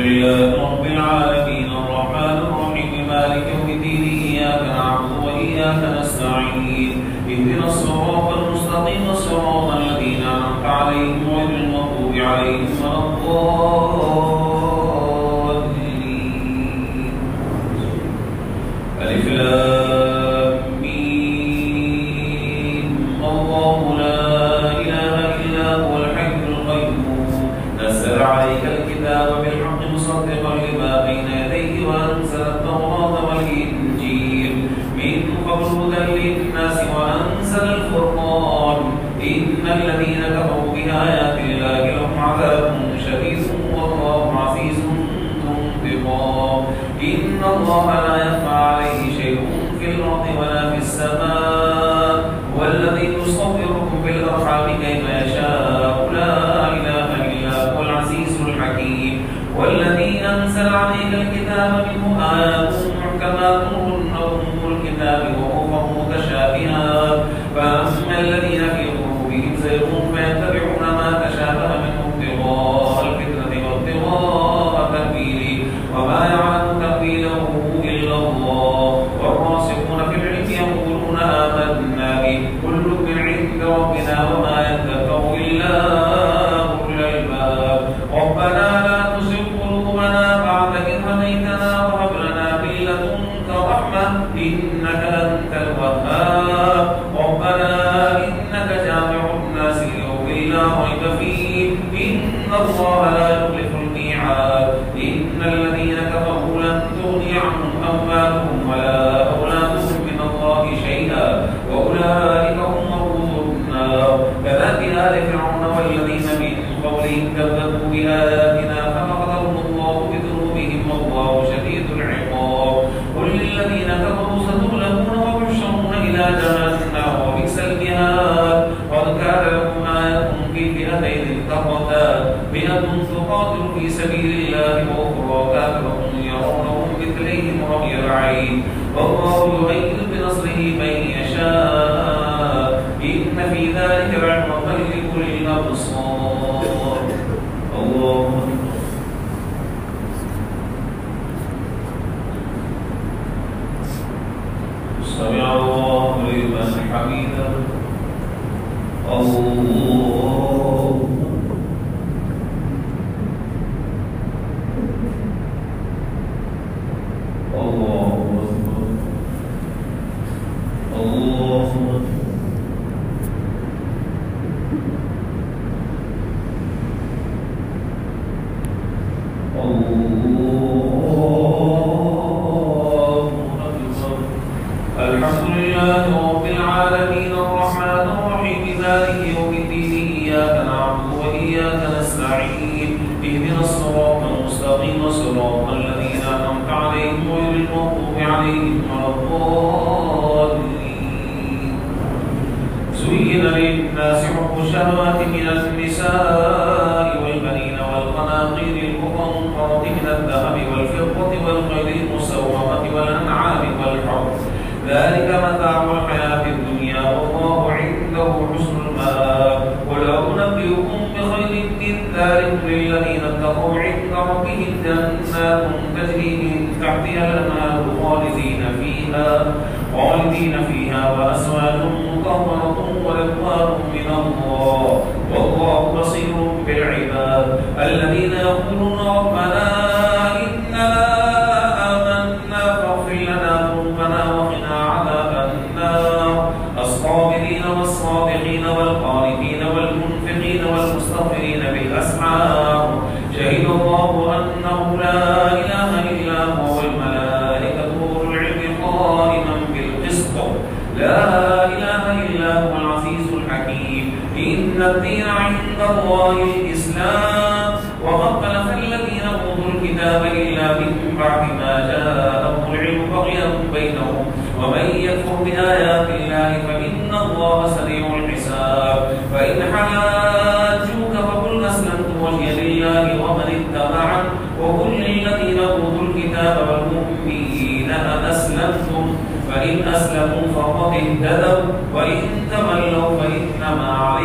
لله رب العالمين الرحمن الرحيم مالك يوم الدين إياك نعبد وإياك نستعين اهدنا الصراط المستقيم صراط الذين أنعمت عليهم غير المغضوب عليهم ولا الضالين. ألف لام ميم الله لا إله إلا هو الحي القيوم نزل عليك الكتاب بالحق مصدقا لما بين يديه وأنزل التوراة والإنجيل من قبل هدى للناس وأنزل الفرقان إن الذين كفروا بآيات الله لهم عذاب شديد والله عزيز ذو انتقام. إن الله لا يخفى عليه شيء في الأرض ولا في السماء والذي يصوركم في الأرحام كيف يشاء لا إله إلا هو العزيز الحكيم. والذي أنزل عليك الكتاب منه آيات محكمات هن أم الكتاب وأخر متشابهات فأما الذين في قلوبهم زيغ فيتبعون ما تشابه منه ابتغاء الفتنة وابتغاء تأويله وما يعلم تأويله إلا الله والراسخون في العلم يقولون آمنا به كل من عند ربنا وما يذكر إلا أولو الألباب. ربنا لا تزغ قلوبنا بعد إذ هديتنا وهب لنا من لدنك رحمة إنك أنت الوهاب. ربنا إنك جامع الناس ليوم لا ريب فيه إن الله لا يخلف الميعاد. إن الذين كفروا لن تغني عنهم أموالهم ولا أولادهم من الله شيئا وأولئك هم وقود النار. كذلك آل فرعون والذين من قبلهم كذبوا بآياتنا فأخذهم الله بذنوبهم والله شديد العقاب. قل للذين كفروا ستغلبون وتحشرون إلى جهنم وبئس المهاد. قد كان لكم آية في فئتين التقتا فئة تقاتل في سبيل الله وأخرى كافرة يرونهم مثليهم رأي العين والله يؤيد بنصره من يشاء إن في ذلك لعبرة لأولي الأبصار. الله سمع الله لمن حمده. الله الله أكبر. الله أكبر. الحمد لله رب العالمين الرحمن الرحيم مالك يوم الدين إياك نعبد وإياك نستعين اهدنا الصراط المستقيم صراط الذين أنعمت عليهم غير المغضوب عليهم ولا الضالين. زين للناس حب الشهوات من النساء والبنين والقناطير المقنطرة من الذهب والفضة والخيل المسومة والأنعام والحرث ذلك متاع الحياة الدنيا والله عنده حسن المآب. قل أنبئكم بخير من ذلك للذين اتقوا عند ربهم جنات تجري من تحتها الأنهار خالدين فيها وأزواج مطهرة ورضوان من الله والله بصير بالعباد. الذين يقولون ربنا إننا آمنا فاغفر لنا ذنوبنا وقنا عذاب النار. الصابرين والصادقين والقانتين والمنفقين والمستغفرين بالأسحار. شهد الله أنه لا إله إلا هو والملائكة وأولو العلم قائما بالقسط لا إله إلا هو العزيز الحكيم. إن الدين عند الله الإسلام وما اختلف الذين أوتوا الكتاب إلا من بعد ما جاءهم العلم بغيا بينهم ومن يكفر بآيات الله فإن الله سريع الحساب. فإن حاجوك فقل أسلمت وجهي لله ومن اتبعني وقل للذين أوتوا الكتاب والمؤمنين أسلمتم فإن أسلموا فقد اهتدوا وإن تولوا فإنما عليهم